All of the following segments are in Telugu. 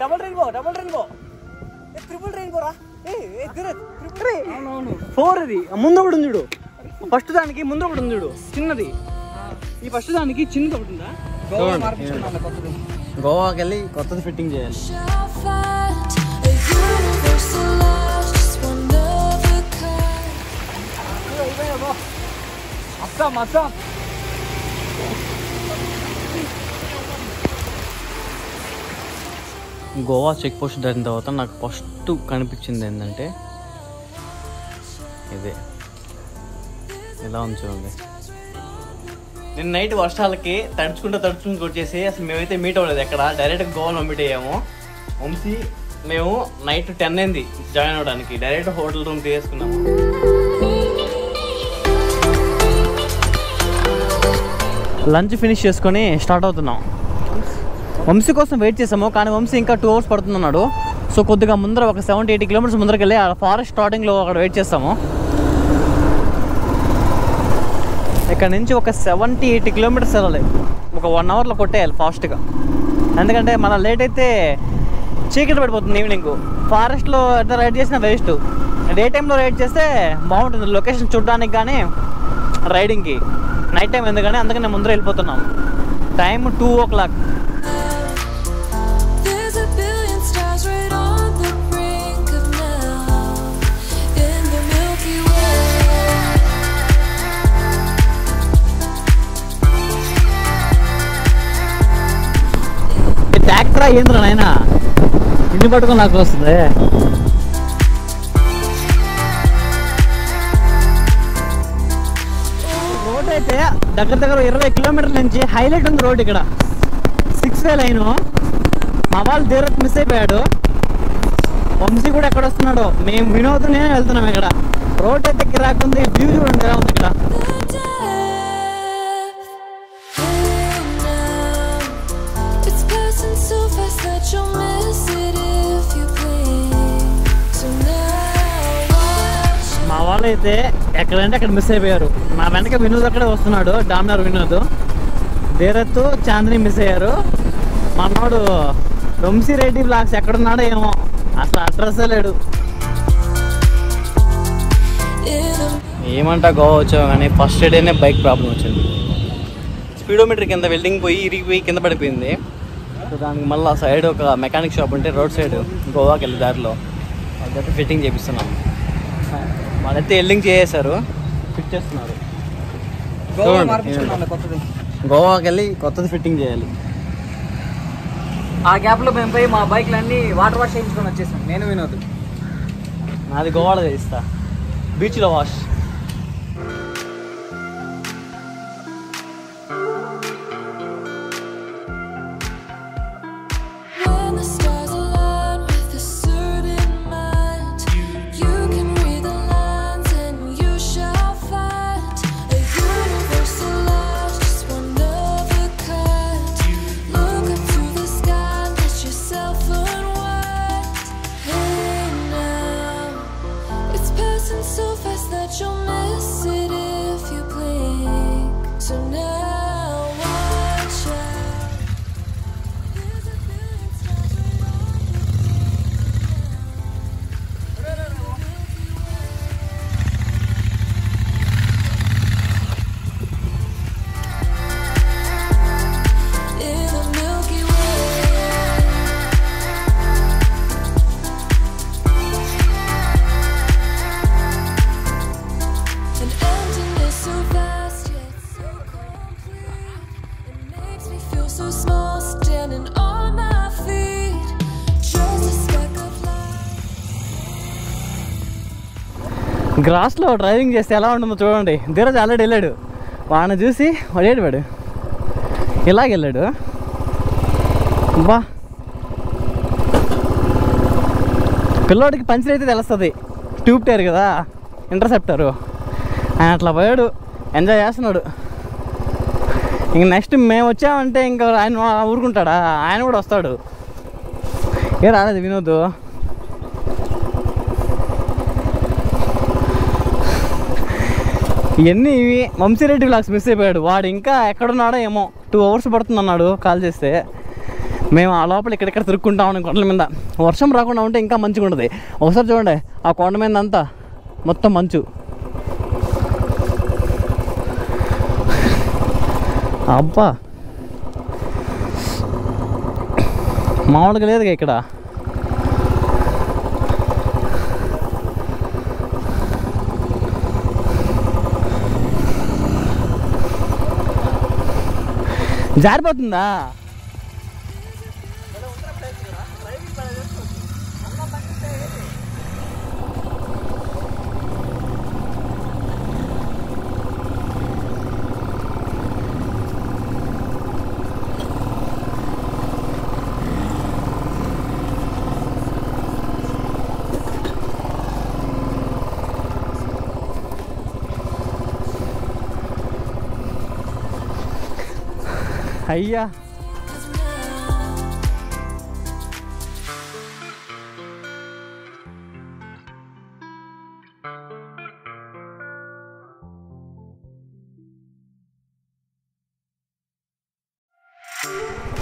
డబుల్ రెయిన్బో ట్రిపుల్ రెయిన్బో రా. 4 ఇది ముందు ఒకటి ఉంది చూడు. ఫస్ట్ దానికి ముందు ఒకటి ఉంది చూడు చిన్నది. ఈ ఫస్ట్ దానికి చిన్నది ఒకటి ఉందా? గోవాకి వెళ్ళి కొత్తది ఫిట్టింగ్ చేయాలి. గోవా చెక్ పోస్ట్ దాటిన తర్వాత నాకు ఫస్ట్ కనిపించింది ఏంటంటే ఇదే. ఎలా ఉంది చూడండి. నేను నైట్ వర్షాలకి తడుచుకుంటూ వచ్చేసి అసలు మేమైతే మీట్ అవ్వలేదు ఎక్కడ. డైరెక్ట్గా గోవాలో మీట్ అయ్యాము. వంశీ మేము నైట్ 10 అయింది జాయిన్ అవ్వడానికి. డైరెక్ట్ హోటల్ రూమ్ తీసుకున్నాము. లంచ్ ఫినిష్ చేసుకొని స్టార్ట్ అవుతున్నాం. వంశీ కోసం వెయిట్ చేసాము కానీ వంశీ ఇంకా 2 hours పడుతుందన్నాడు. సో కొద్దిగా ముందర ఒక 70-80 kilometers ముందరకి వెళ్ళి ఆ ఫారెస్ట్ స్టార్టింగ్లో అక్కడ వెయిట్ చేస్తాము. ఇక్కడ నుంచి ఒక 70-80 kilometers వెళ్ళాలి. ఒక 1 hourలో కొట్టేయాలి ఫాస్ట్గా. ఎందుకంటే మన లేట్ అయితే చీకటి పడిపోతుంది ఈవినింగ్. ఫారెస్ట్లో ఎంత రైడ్ చేసినా వేస్ట్. డే టైంలో రైడ్ చేస్తే బాగుంటుంది లొకేషన్ చూడడానికి కానీ రైడింగ్కి. నైట్ టైం ఎందుకని అందుకని నేను ముందర వెళ్ళిపోతున్నాం. Time 2 o'clock. ట్రాక్టరా ఏంద్రా నాయన ఇన్ని పట్టుకొని నాకు వస్తుంది. రోడ్ అయితే దగ్గర 20 kilometers నుంచి హైలైట్ ఉంది రోడ్. ఇక్కడ 6-way లైన్. మా వాళ్ళు ధీరత్ మిస్ అయిపోయాడు. వంశీ కూడా ఎక్కడ వస్తున్నాడు. మేము వినోద్నే వెళ్తున్నాం. ఇక్కడ రోడ్ అయితే కిరాకుంది. వ్యూ చూడండి ఎలా ఉంది ఇక్కడ. మా వాళ్ళు అయితే ఎక్కడంటే అక్కడ మిస్ అయిపోయారు. నా వెనక వినోద్ అక్కడే వస్తున్నాడు. డామినార్ వినోద్. ధీరత్ చాందిని మిస్ అయ్యారు. మనోడు వంశీ రెడ్డి బ్లాగ్స్ ఎక్కడున్నాడో ఏమో అసలు అడ్రస్ లేడు. ఏమంటా గోవా వచ్చావు కానీ ఫస్ట్ డేనే బైక్ ప్రాబ్లం వచ్చింది. స్పీడోమీటర్ కింద వెల్డింగ్ పోయి ఇరిగిపోయి కింద పడిపోయింది. సో దానికి మళ్ళీ సైడ్ ఒక మెకానిక్ షాప్ ఉంటే రోడ్ సైడ్ గోవాకి వెళ్ళి దారిలో అదైతే ఫిట్టింగ్ చేపిస్తున్నాం. వాళ్ళైతే వెల్డింగ్ చేసేసారు, ఫిట్ చేస్తున్నారు. గోవాకి వెళ్ళి కొత్తది ఫిట్టింగ్ చేయాలి. ఆ గ్యాప్లో మేము పోయి మా బైక్లన్నీ వాటర్ వాష్ చేయించుకొని వచ్చేసాం. నేను వినోద్. నాది గోవాలో చేయిస్తా, బీచ్లో వాష్. గ్రాస్లో డ్రైవింగ్ చేస్తే ఎలా ఉంటుందో చూడండి. ధీరజ్ ఆల్రెడీ వెళ్ళాడు. వాడిని చూసి వాడు ఇలాగెళ్ళాడు. బా పిల్లోడికి పంచర్ అయితే తెలుస్తుంది. ట్యూబ్ టైర్ కదా, ఇంటర్సెప్టరు. ఆయన అట్లా పోయాడు, ఎంజాయ్ చేస్తున్నాడు. ఇంక నెక్స్ట్ మేము వచ్చామంటే ఇంకా ఆయన ఊరుకుంటాడా? ఆయన కూడా వస్తాడు. ఏ రాలేదు వినోద్. ఇవన్నీ ఇవి వంశీరెడ్డి బ్లాగ్స్ మిస్ అయిపోయాడు. వాడు ఇంకా ఎక్కడున్నాడో ఏమో. 2 hours పడుతుంది అన్నాడు కాల్ చేస్తే. మేము ఆ లోపల ఇక్కడిక్కడ తిరుక్కుంటా ఉన్నాం కొండల మీద. వర్షం రాకుండా ఉంటే ఇంకా మంచిగా ఉంటుంది. ఒకసారి చూడండి ఆ కొండ మీద అంతా మొత్తం మంచు. అబ్బా మామూలుగా లేదుగా ఇక్కడ. జారిపోతుందా? అయ్యా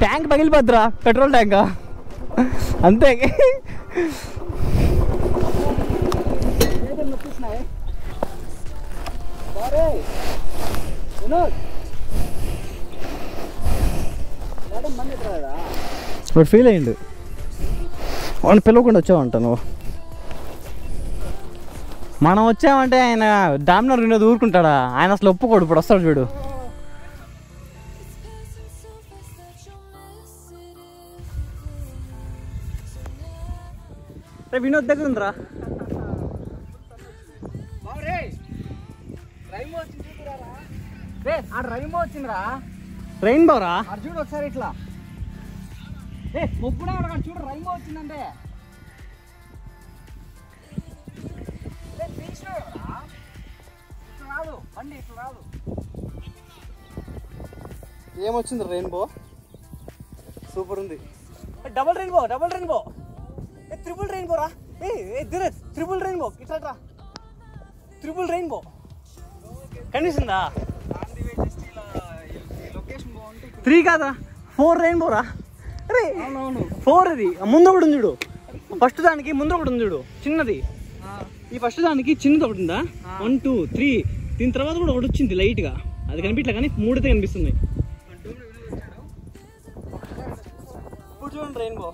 ట్యాంక్ పగిలిపోద్దురా, పెట్రోల్ ట్యాంకా అంతే. వాడు ఫీల్ అయ్యిండు. వాడిని పిలవకుండా వచ్చావంట నువ్వు. మనం వచ్చామంటే ఆయన డామినర్ వినోద్ ఊరుకుంటాడా? ఆయన అసలు ఒప్పుకోడు. ఇప్పుడు వస్తాడు చూడు. వినోద్ దగ్గర ఉందిరా. రైన్బో వచ్చిందిరా. రెయిన్బో రా చూడు ఒకసారి ఇట్లా. ముప్పుడే అడగండి చూడు, రైన్బో వచ్చిందంటే. రాదు బండి, ఇట్లా రాదు. ఏమొచ్చింది రెయిన్బో? సూపర్ ఉంది. Double rainbow, double rainbow, triple rainbow రా. ట్రిపుల్ రెయిన్బో ఇట్లా రా. ట్రిపుల్ రెయిన్బో కనిపిస్తుందా? 3 కాదా 4 రెయిన్బో రా. అరే 4 ఇది. ముందు ఒకటి ఉంది చూడు. ఫస్ట్ దానికి ముందు ఒకటి ఉంది చూడు చిన్నది. ఈ ఫస్ట్ దానికి చిన్నది ఒకటి ఉందా? 1 2 3. దీని తర్వాత కూడా ఒకటి వచ్చింది లైట్గా. అది కనిపించలే కానీ 3 అయితే కనిపిస్తుంది. ఇప్పుడు చూడండి రెయిన్బో.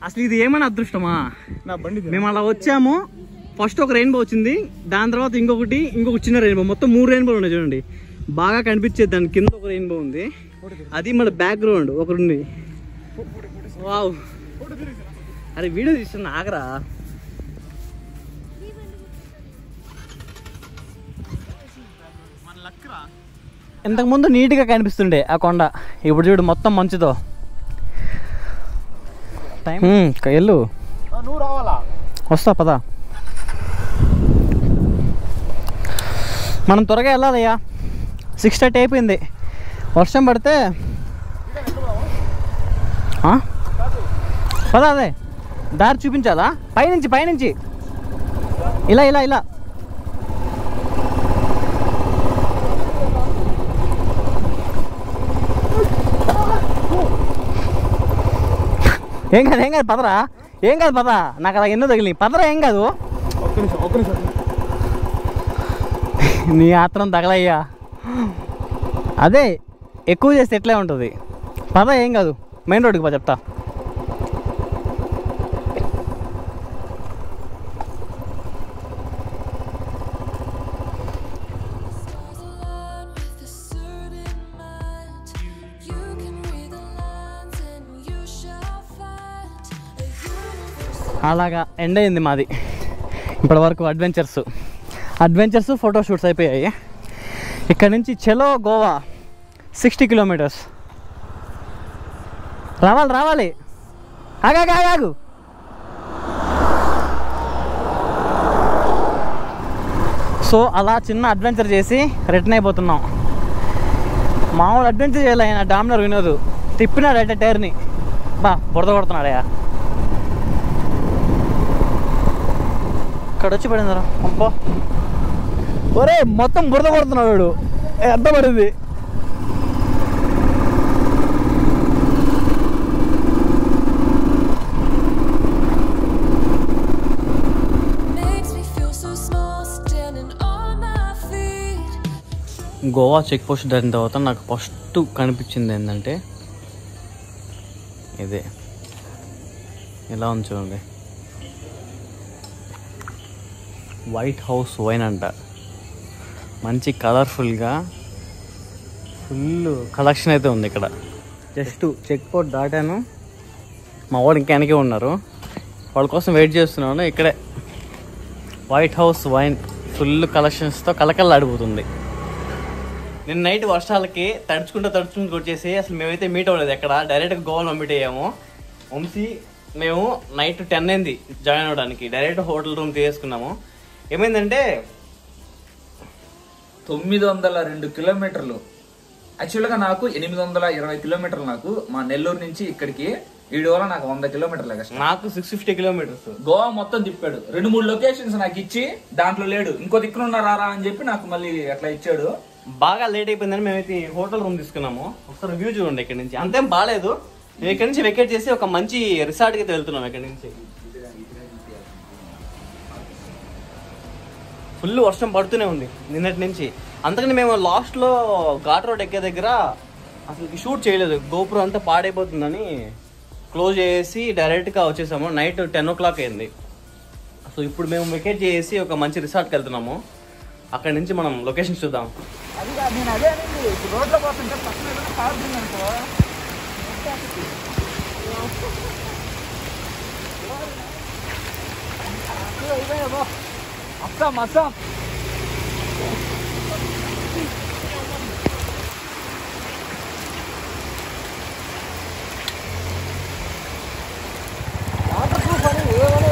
అసలు ఇది ఏమైనా అదృష్టమా? నా బండి మేము అలా వచ్చాము. ఫస్ట్ ఒక రెయిన్బో వచ్చింది, దాని తర్వాత ఇంకొక చిన్న రెయిన్బో. మొత్తం 3 రెయిన్బోలు ఉన్నాయి చూడండి. బాగా కనిపించేది. దాని కింద ఒక రెయిన్బో ఉంది, అది మన బ్యాక్గ్రౌండ్ ఒకరుంది. వావ్. అరే వీడియో తీస్తున్నా ఆగరా. ఇంతకుముందు నీట్గా కనిపిస్తుండే ఆ కొండ, ఇప్పుడు చూడు మొత్తం మంచుతో. వెళ్ళు, నువ్వు రావాలా? వస్తా పదా. మనం త్వరగా వెళ్ళాలయ్యా. 6:30 అయిపోయింది. వర్షం పడితే పదా. అదే దారి చూపించాలా? పైనుంచి ఇలా ఇలా ఇలా. ఏం కాదు పదరా. ఏం కాదు పద. నాకు అలా ఎన్నో తగిలి పదరా. ఏం కాదు. ఒక్క నిమిషం. నీ ఆత్రం తగలయ్యా. అదే ఎక్కువ చేస్తే ఎట్లే ఉంటుంది. పద ఏం కాదు. మెయిన్ రోడ్డుకి పద చెప్తా. అలాగా ఎండ్ అయింది మాది ఇప్పటివరకు. అడ్వెంచర్స్ ఫోటోషూట్స్ అయిపోయాయి. ఇక్కడ నుంచి చలో గోవా 60 కిలోమీటర్స్. రావాలి. ఆగాగు. సో అలా చిన్న అడ్వెంచర్ చేసి రిటర్న్ అయిపోతున్నాం. మామూలు అడ్వెంచర్ చేయాలి ఆయన డామినర్ వినోదు తిప్పినాడు అంటే టైర్ని బా బురద కొడుతున్నాడయా ఇక్కడ వచ్చి పడిందిరా అబ్బా ఒరే మొత్తం బురద కొడుతున్నాడు వాడు ఎంత పడింది గోవా చెక్ పోస్ట్ దాటిన తర్వాత నాకు ఫస్ట్ కనిపించింది ఏంటంటే ఇదే ఎలా ఉంది చూడండి వైట్ హౌస్ వైన్ అంట మంచి కలర్ఫుల్గా ఫుల్ కలెక్షన్ అయితే ఉంది ఇక్కడ జస్ట్ చెక్ పోస్ట్ దాటాను మా వాళ్ళు ఇంకా వెనకే ఉన్నారు వాళ్ళ కోసం వెయిట్ చేస్తున్నాను ఇక్కడే వైట్ హౌస్ వైన్ ఫుల్ కలెక్షన్స్తో కలకల్లాడిపోతుంది నిన్న నైట్ వర్షాలకి తడుచుకుంటూ వచ్చేసి అసలు మేమైతే మీట్ అవ్వలేదు ఎక్కడ డైరెక్ట్గా గోవాలో మీట్ అయ్యాము వంశీ మేము నైట్ 10 అయింది జాయిన్ అవ్వడానికి డైరెక్ట్ హోటల్ రూమ్ తీసుకున్నాము ఏమైందంటే 902 కిలోమీటర్లు యాక్చువల్గా నాకు 820 కిలోమీటర్లు నాకు మా నెల్లూరు నుంచి ఇక్కడికి వీడి వల్ల నాకు 100 కిలోమీటర్లు నాకు 650 కిలోమీటర్స్ గోవా మొత్తం తిప్పాడు 2-3 లొకేషన్స్ నాకు ఇచ్చి దాంట్లో లేడు ఇంకో దిక్కునున్నారా అని చెప్పి నాకు మళ్ళీ అట్లా ఇచ్చాడు బాగా లేట్ అయిపోయిందని మేమైతే హోటల్ రూమ్ తీసుకున్నాము ఒకసారి వ్యూ చూడండి ఇక్కడ నుంచి అంతేం బాగాలేదు మేము ఇక్కడ నుంచి వెకేట్ చేసి ఒక మంచి రిసార్ట్కి అయితే వెళ్తున్నాం ఇక్కడ నుంచి ఫుల్ వర్షం పడుతూనే ఉంది నిన్నటి నుంచి అందుకని మేము లాస్ట్లో ఘాట్ రోడ్ ఎక్కే దగ్గర అసలు షూట్ చేయలేదు గోపురం అంతా పాడైపోతుందని క్లోజ్ చేసి డైరెక్ట్గా వచ్చేసాము నైట్ 10 o'clock అయింది సో ఇప్పుడు మేము వెకేట్ చేసి ఒక మంచి రిసార్ట్కి వెళ్తున్నాము అక్కడి నుంచి మనం లొకేషన్ చూద్దాం అది నేను అదే అనేది రోడ్లో పోతుంటే పక్కన ఏదైనా కార్ దిందనుకో అస్సాం అస్సాం వాటర్ ప్రూఫ్ అని ఏమైనా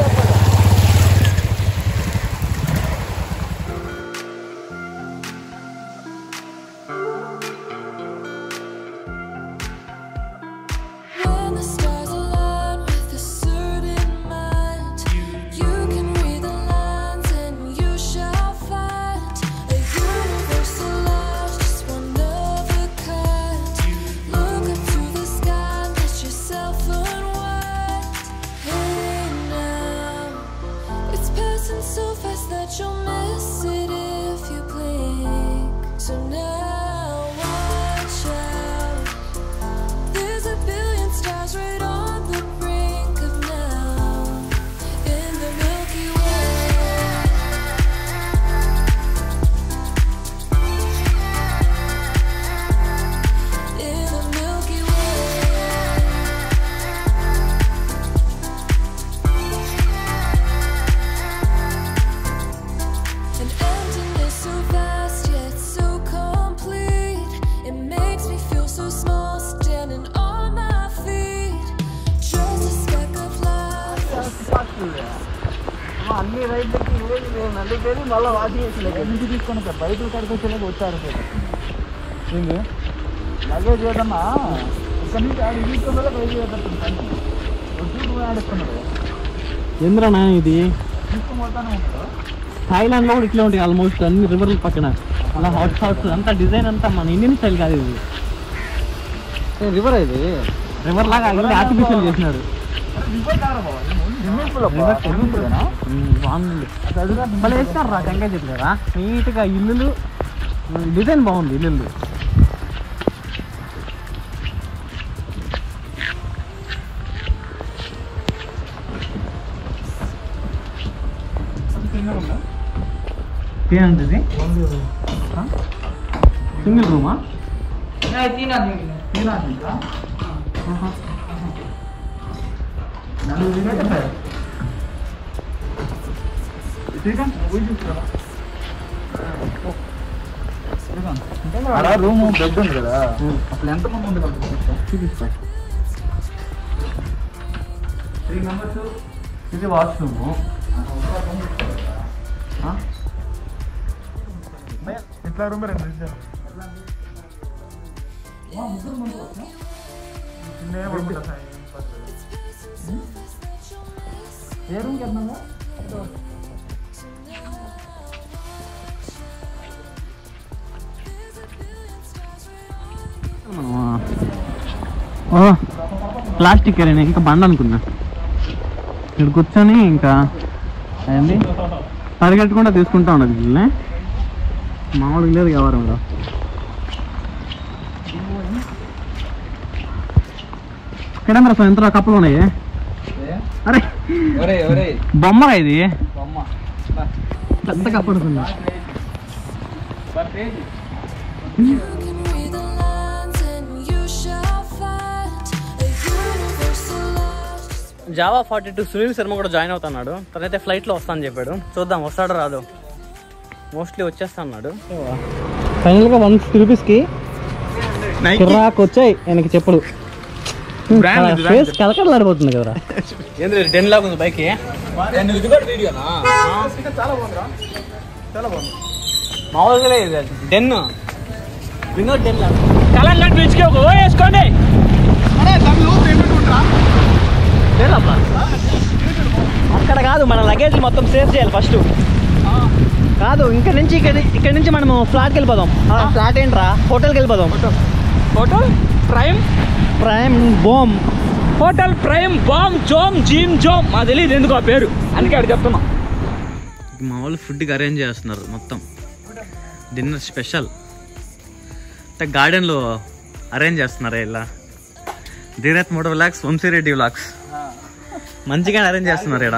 అన్ని రైతులకి నల్లిపోయి మళ్ళీ వాషింగ్ వేసలేదు ఎందుకు తీసుకొని బయట కాడికి వచ్చేలాగా వచ్చారు ఏంటి లగేజ్ ఏదన్నా ఇక్కడ నుంచి ఆడ తీసుకున్నా బయట వచ్చి ఆడుకున్నాడు ఎందుకన్నా ఇది తీసుకొని పోతానే ఉంటాడు థాయిలాండ్లో కూడా ఇట్లా ఉంటాయి ఆల్మోస్ట్ అన్ని రివర్ల పక్కన అలా హాట్ షాట్స్ అంతా డిజైన్ అంతా మన ఇండియన్ స్టైల్ కాదు ఇది రివర్ ఇది రివర్ లాగా ఆర్టిఫిషియల్ చేసినాడు మళ్ళీ వేసినారు రా టెంకాయ చెట్లు కదా నీట్గా ఇల్లులు డిజైన్ బాగుంది ఇల్లు ఏంటది సింగిల్ రూమా రూమ్ బెడ్ ఉంది కదా అసలు ఎంతమంది ఉంది చూపిస్తా 3 members ఇది వాష్రూము ఇట్లా రూమ్ రెండు ముగ్గురు ముందు చిన్న పడుకుంటా సార్ ఏ రూమ్కి వెళ్తున్నాగా ప్లాస్టిక్ నేను ఇంకా బండ అనుకున్నా. ఇక్కడ కూర్చొని ఇంకా అయింది పరిగెట్టుకుంటా తీసుకుంటా ఉండదు వీళ్ళని. మామూలుగా లేదు వ్యవహారంలో. కిడమరా సార్ ఎంత కప్పలు ఉన్నాయి. అరే బొమ్మరా ఇది పెద్ద కప్ప అనుకున్నా. జావా 42 సునీల్ శర్మ కూడా జాయిన్ అవుతున్నాడు. తనైతే ఫ్లైట్లో వస్తానని చెప్పాడు. చూద్దాం వస్తాడో రాదో. మోస్ట్లీ వచ్చేస్తా అన్నాడు. ఫైనల్గా 150 రూపీస్కి కిరాక్ వచ్చాయి ఆయనకి చెప్పులు. ఫేస్ కలకడలాడిపోతుంది కదరా. ఏంద్ర డెన్ లాగా ఉంది బైక్. మామూలుగా డెన్ వినోద్ డెన్ లాగా కలర్ బీచ్కి వేసుకోండి. అక్కడ కాదు, మన లగేజ్ మొత్తం సేవ్ చేయాలి ఫస్ట్. కాదు ఇక్కడ నుంచి మనము ఫ్లాట్కి వెళ్ళిపోదాం. ఫ్లాట్ ఏంట్రా, హోటల్కి వెళ్ళిపోదాం. హోటల్ ప్రైమ్ బోమ్, హోటల్ ప్రైమ్ బామ్ జోమ్ జీమ్ జోమ్ మా తెలియదు ఎందుకు ఆ పేరు, అందుకే అక్కడ చెప్తున్నాం. మా వాళ్ళు ఫుడ్కి అరేంజ్ చేస్తున్నారు మొత్తం. డిన్నర్ స్పెషల్ అంటే గార్డెన్లో అరేంజ్ చేస్తున్నారు. ఇలా Tirath Moto vlogs, Vamsi Reddy vlogs మంచిగా అరేంజ్ చేస్తున్నారు ఇక్కడ.